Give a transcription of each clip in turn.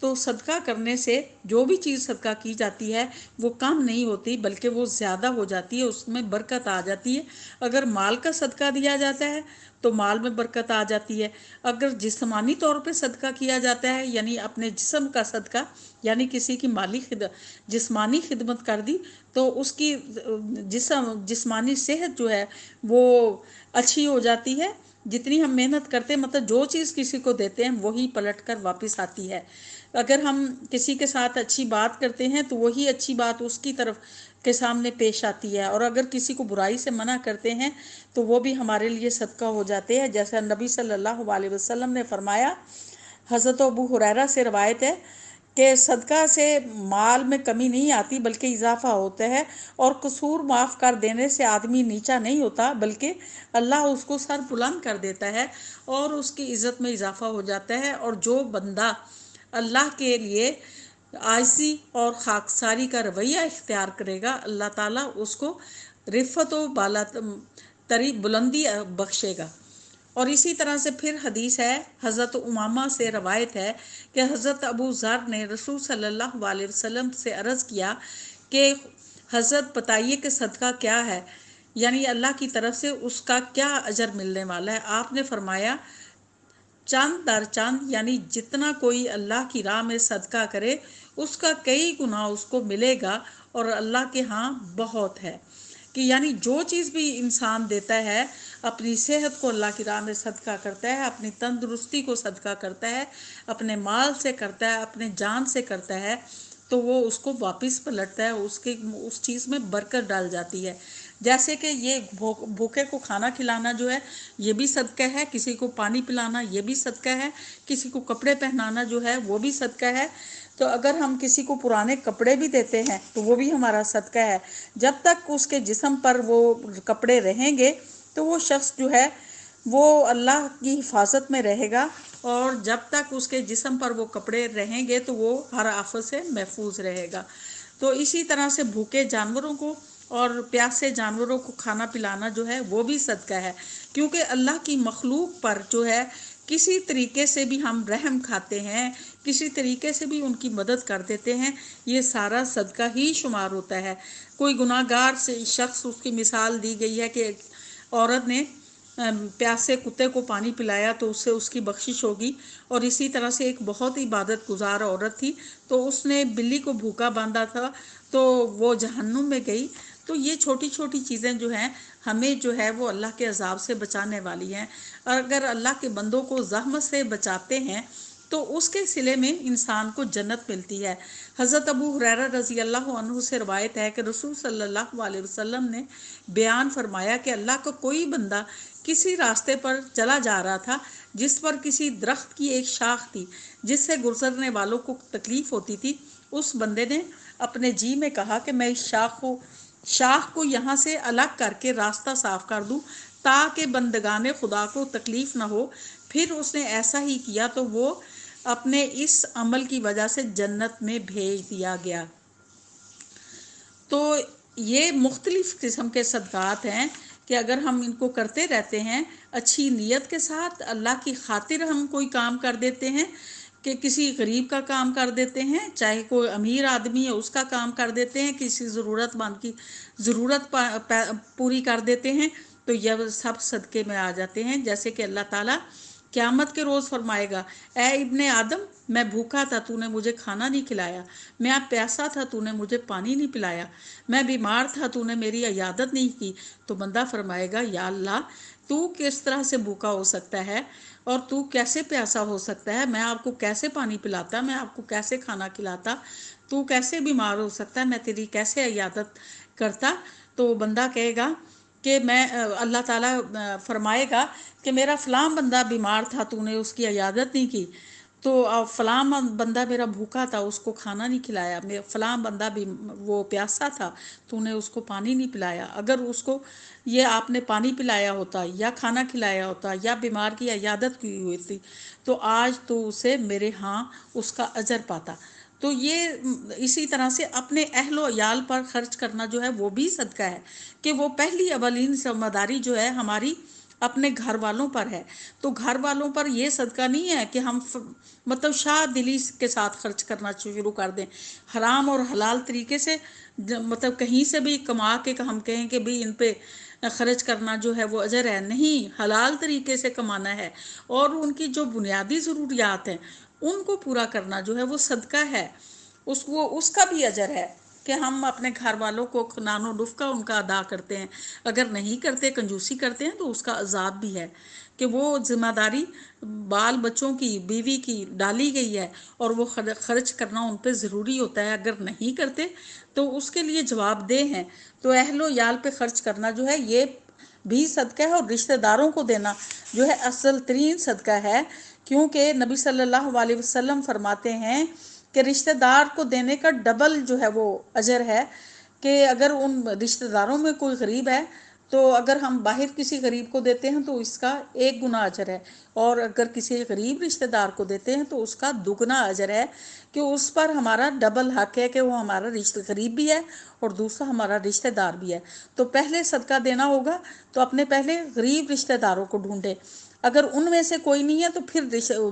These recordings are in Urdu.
تو صدقہ کرنے سے جو بھی چیز صدقہ کی جاتی ہے وہ کم نہیں ہوتی بلکہ وہ زیادہ ہو جاتی ہے، اس میں برکت آ جاتی ہے۔ اگر مال کا صدقہ دیا جاتا ہے تو مال میں برکت آ جاتی ہے۔ اگر جسمانی طور پہ صدقہ کیا جاتا ہے یعنی اپنے جسم کا صدقہ، یعنی کسی کی جسمانی خدمت کر دی، تو اس کی جسمانی صحت جو ہے وہ اچھی ہو جاتی ہے۔ جتنی ہم محنت کرتے ہیں، مطلب جو چیز کسی کو دیتے ہیں وہی پلٹ کر واپس آتی ہے۔ اگر ہم کسی کے ساتھ اچھی بات کرتے ہیں تو وہی اچھی بات اس کی طرف کے سامنے پیش آتی ہے، اور اگر کسی کو برائی سے منع کرتے ہیں تو وہ بھی ہمارے لیے صدقہ ہو جاتے ہیں۔ جیسا نبی صلی اللہ علیہ وسلم نے فرمایا، حضرت ابو ہریرہ سے روایت ہے کہ صدقہ سے مال میں کمی نہیں آتی بلکہ اضافہ ہوتا ہے، اور قصور معاف کر دینے سے آدمی نیچا نہیں ہوتا بلکہ اللہ اس کو سر بلند کر دیتا ہے اور اس کی عزت میں اضافہ ہو جاتا ہے۔ اور جو بندہ اللہ کے لیے عاجزی اور خاکساری کا رویہ اختیار کرے گا، اللہ تعالیٰ اس کو رفت و بالا تری بلندی بخشے گا۔ اور اسی طرح سے پھر حدیث ہے، حضرت امامہ سے روایت ہے کہ حضرت ابو ذر نے رسول صلی اللہ علیہ وسلم سے عرض کیا کہ حضرت بتائیے کہ صدقہ کیا ہے، یعنی اللہ کی طرف سے اس کا کیا اجر ملنے والا ہے۔ آپ نے فرمایا، چاند در چاند، یعنی جتنا کوئی اللہ کی راہ میں صدقہ کرے اس کا کئی گنا اس کو ملے گا، اور اللہ کے ہاں بہت ہے۔ کہ یعنی جو چیز بھی انسان دیتا ہے، اپنی صحت کو اللہ کی راہ میں صدقہ کرتا ہے، اپنی تندرستی کو صدقہ کرتا ہے، اپنے مال سے کرتا ہے، اپنے جان سے کرتا ہے، تو وہ اس کو واپس پلٹتا ہے، اس چیز میں برکت ڈال جاتی ہے۔ جیسے کہ یہ بھوکے کو کھانا کھلانا جو ہے یہ بھی صدقہ ہے، کسی کو پانی پلانا یہ بھی صدقہ ہے، کسی کو کپڑے پہنانا جو ہے وہ بھی صدقہ ہے۔ تو اگر ہم کسی کو پرانے کپڑے بھی دیتے ہیں تو وہ بھی ہمارا صدقہ ہے۔ جب تک اس کے جسم پر وہ کپڑے رہیں گے تو وہ شخص جو ہے وہ اللہ کی حفاظت میں رہے گا، اور جب تک اس کے جسم پر وہ کپڑے رہیں گے تو وہ ہر آفت سے محفوظ رہے گا۔ تو اسی طرح سے بھوکے جانوروں کو اور پیاسے جانوروں کو کھانا پلانا جو ہے وہ بھی صدقہ ہے، کیونکہ اللہ کی مخلوق پر جو ہے کسی طریقے سے بھی ہم رحم کھاتے ہیں، کسی طریقے سے بھی ان کی مدد کر دیتے ہیں، یہ سارا صدقہ ہی شمار ہوتا ہے۔ کوئی گناہ گار سے شخص، اس کی مثال دی گئی ہے کہ عورت نے پیاسے کتے کو پانی پلایا تو اس سے اس کی بخشش ہوگی، اور اسی طرح سے ایک بہت عبادت گزار عورت تھی تو اس نے بلی کو بھوکا باندھا تھا تو وہ جہنم میں گئی۔ تو یہ چھوٹی چھوٹی چیزیں جو ہیں ہمیں جو ہے وہ اللہ کے عذاب سے بچانے والی ہیں، اور اگر اللہ کے بندوں کو زحمت سے بچاتے ہیں تو اس کے صلے میں انسان کو جنت ملتی ہے۔ حضرت ابو ہریرہ رضی اللہ عنہ سے روایت ہے کہ رسول صلی اللہ علیہ وسلم نے بیان فرمایا کہ اللہ کا کوئی بندہ کسی راستے پر چلا جا رہا تھا جس پر کسی درخت کی ایک شاخ تھی جس سے گزرنے والوں کو تکلیف ہوتی تھی۔ اس بندے نے اپنے جی میں کہا کہ میں اس شاخ کو یہاں سے الگ کر کے راستہ صاف کر دوں تاکہ بندگان خدا کو تکلیف نہ ہو۔ پھر اس نے ایسا ہی کیا تو وہ اپنے اس عمل کی وجہ سے جنت میں بھیج دیا گیا۔ تو یہ مختلف قسم کے صدقات ہیں کہ اگر ہم ان کو کرتے رہتے ہیں اچھی نیت کے ساتھ، اللہ کی خاطر ہم کوئی کام کر دیتے ہیں، کہ کسی غریب کا کام کر دیتے ہیں، چاہے کوئی امیر آدمی ہے اس کا کام کر دیتے ہیں، کسی ضرورت مند کی ضرورت پوری کر دیتے ہیں، تو یہ سب صدقے میں آ جاتے ہیں۔ جیسے کہ اللہ تعالیٰ قیامت کے روز فرمائے گا، اے ابن آدم، میں بھوکا تھا تو نے مجھے کھانا نہیں کھلایا، میں پیاسا تھا تو نے مجھے پانی نہیں پلایا، میں بیمار تھا تو نے میری عیادت نہیں کی۔ تو بندہ فرمائے گا، یا اللہ تو کس طرح سے بھوکا ہو سکتا ہے اور تو کیسے پیاسا ہو سکتا ہے، میں آپ کو کیسے پانی پلاتا، میں آپ کو کیسے کھانا کھلاتا، تو کیسے بیمار ہو سکتا ہے، میں تیری کیسے عیادت کرتا۔ تو بندہ کہے گا کہ میں اللہ تعالیٰ فرمائے گا کہ میرا فلاں بندہ بیمار تھا تو نے اس کی عیادت نہیں کی، تو فلاں بندہ میرا بھوکا تھا اس کو کھانا نہیں کھلایا، فلاں بندہ بھی وہ پیاسا تھا تو نے اس کو پانی نہیں پلایا۔ اگر اس کو یہ آپ نے پانی پلایا ہوتا یا کھانا کھلایا ہوتا یا بیمار کی عیادت کی ہوئی تھی تو آج تو اسے میرے ہاں اس کا اجر پاتا۔ تو یہ اسی طرح سے اپنے اہل و عیال پر خرچ کرنا جو ہے وہ بھی صدقہ ہے، کہ وہ پہلی اولین ذمہ داری جو ہے ہماری اپنے گھر والوں پر ہے۔ تو گھر والوں پر یہ صدقہ نہیں ہے کہ ہم مطلب شاہ دلی کے ساتھ خرچ کرنا شروع کر دیں، حرام اور حلال طریقے سے، مطلب کہیں سے بھی کما کے ہم کہیں کہ بھی ان پہ خرچ کرنا جو ہے وہ اجر ہے، نہیں، حلال طریقے سے کمانا ہے، اور ان کی جو بنیادی ضروریات ہیں ان کو پورا کرنا جو ہے وہ صدقہ ہے، اس کا بھی اجر ہے کہ ہم اپنے گھر والوں کو نان و نفقہ ان کا ادا کرتے ہیں، اگر نہیں کرتے، کنجوسی کرتے ہیں، تو اس کا عذاب بھی ہے کہ وہ ذمہ داری بال بچوں کی، بیوی کی ڈالی گئی ہے، اور وہ خرچ کرنا ان پہ ضروری ہوتا ہے، اگر نہیں کرتے تو اس کے لیے جواب دہ ہیں۔ تو اہل و عیال پہ خرچ کرنا جو ہے یہ بھی صدقہ ہے، اور رشتہ داروں کو دینا جو ہے اصل ترین صدقہ ہے، کیونکہ نبی صلی اللہ علیہ وسلم فرماتے ہیں کہ رشتہ دار کو دینے کا ڈبل جو ہے وہ اجر ہے، کہ اگر ان رشتہ داروں میں کوئی غریب ہے تو اگر ہم باہر کسی غریب کو دیتے ہیں تو اس کا 1 گنا اجر ہے، اور اگر کسی غریب رشتہ دار کو دیتے ہیں تو اس کا 2 گنا اجر ہے، کہ اس پر ہمارا ڈبل حق ہے کہ وہ ہمارا رشتہ غریب بھی ہے اور دوسرا ہمارا رشتہ دار بھی ہے۔ تو پہلے صدقہ دینا ہوگا تو اپنے پہلے غریب رشتہ داروں کو ڈھونڈے، اگر ان میں سے کوئی نہیں ہے تو پھر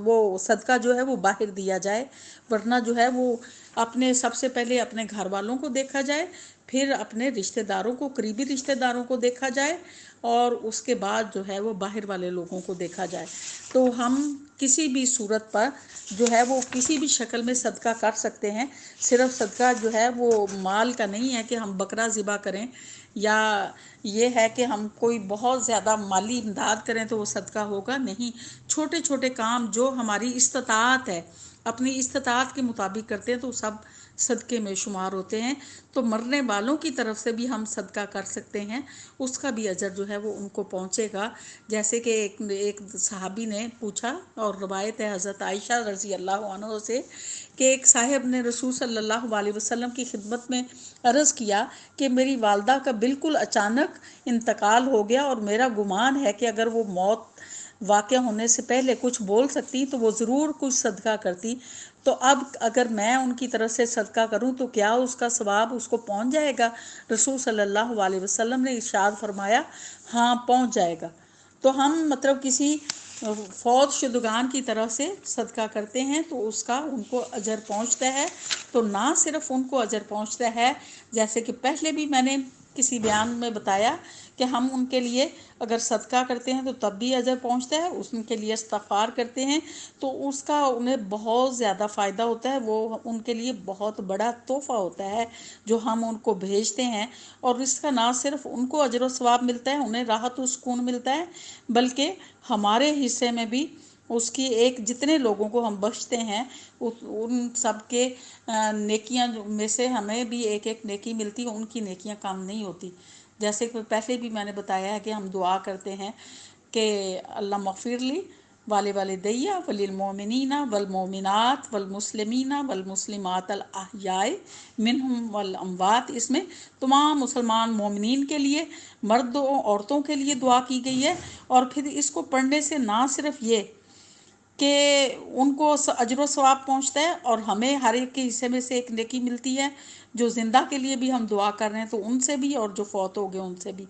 وہ صدقہ جو ہے وہ باہر دیا جائے، ورنہ جو ہے وہ اپنے سب سے پہلے اپنے گھر والوں کو دیکھا جائے، پھر اپنے رشتہ داروں کو، قریبی رشتہ داروں کو دیکھا جائے، اور اس کے بعد جو ہے وہ باہر والے لوگوں کو دیکھا جائے۔ تو ہم کسی بھی صورت پر جو ہے وہ کسی بھی شکل میں صدقہ کر سکتے ہیں، صرف صدقہ جو ہے وہ مال کا نہیں ہے کہ ہم بکرا ذبح کریں، یا یہ ہے کہ ہم کوئی بہت زیادہ مالی امداد کریں تو وہ صدقہ ہوگا، نہیں، چھوٹے چھوٹے کام جو ہماری استطاعت ہے، اپنی استطاعت کے مطابق کرتے ہیں تو سب صدقے میں شمار ہوتے ہیں۔ تو مرنے والوں کی طرف سے بھی ہم صدقہ کر سکتے ہیں، اس کا بھی اجر جو ہے وہ ان کو پہنچے گا۔ جیسے کہ ایک صحابی نے پوچھا، اور روایت ہے حضرت عائشہ رضی اللہ عنہ سے، کہ ایک صاحب نے رسول صلی اللہ علیہ وسلم کی خدمت میں عرض کیا کہ میری والدہ کا بالکل اچانک انتقال ہو گیا، اور میرا گمان ہے کہ اگر وہ موت واقع ہونے سے پہلے کچھ بول سکتی تو وہ ضرور کچھ صدقہ کرتی، تو اب اگر میں ان کی طرف سے صدقہ کروں تو کیا اس کا ثواب اس کو پہنچ جائے گا؟ رسول صلی اللہ علیہ وسلم نے ارشاد فرمایا، ہاں پہنچ جائے گا۔ تو ہم مطلب کسی فوت شدگان کی طرف سے صدقہ کرتے ہیں تو اس کا ان کو اجر پہنچتا ہے۔ تو نہ صرف ان کو اجر پہنچتا ہے، جیسے کہ پہلے بھی میں نے کسی بیان میں بتایا کہ ہم ان کے لیے اگر صدقہ کرتے ہیں تو تب بھی اجر پہنچتا ہے، ان کے لیے استغفار کرتے ہیں تو اس کا انہیں بہت زیادہ فائدہ ہوتا ہے، وہ ان کے لیے بہت بڑا تحفہ ہوتا ہے جو ہم ان کو بھیجتے ہیں، اور اس کا نہ صرف ان کو اجر و ثواب ملتا ہے، انہیں راحت و سکون ملتا ہے، بلکہ ہمارے حصے میں بھی اس کی جتنے لوگوں کو ہم بخشتے ہیں ان سب کے نیکیاں میں سے ہمیں بھی ایک ایک نیکی ملتی ہے، ان کی نیکیاں کم نہیں ہوتی۔ جیسے کہ پہلے بھی میں نے بتایا ہے کہ ہم دعا کرتے ہیں کہ اللہ مغفر لی والوالدیہ وللمؤمنین والمؤمنات والمسلمین والمسلمات الاحیاء منہم والاموات، اس میں تمام مسلمان مومنین کے لیے، مردوں عورتوں کے لیے دعا کی گئی ہے، اور پھر اس کو پڑھنے سے نہ صرف یہ کہ ان کو اجر و ثواب پہنچتا ہے، اور ہمیں ہر ایک کے حصے میں سے ایک نیکی ملتی ہے، جو زندہ کے لیے بھی ہم دعا کر رہے ہیں تو ان سے بھی، اور جو فوت ہو گئے ان سے بھی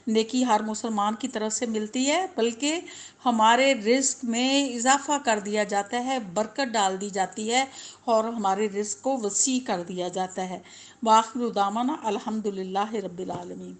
نیکی ہر مسلمان کی طرف سے ملتی ہے، بلکہ ہمارے رزق میں اضافہ کر دیا جاتا ہے، برکت ڈال دی جاتی ہے، اور ہمارے رزق کو وسیع کر دیا جاتا ہے۔ وآخر دعوانا الحمدللہ رب العالمین۔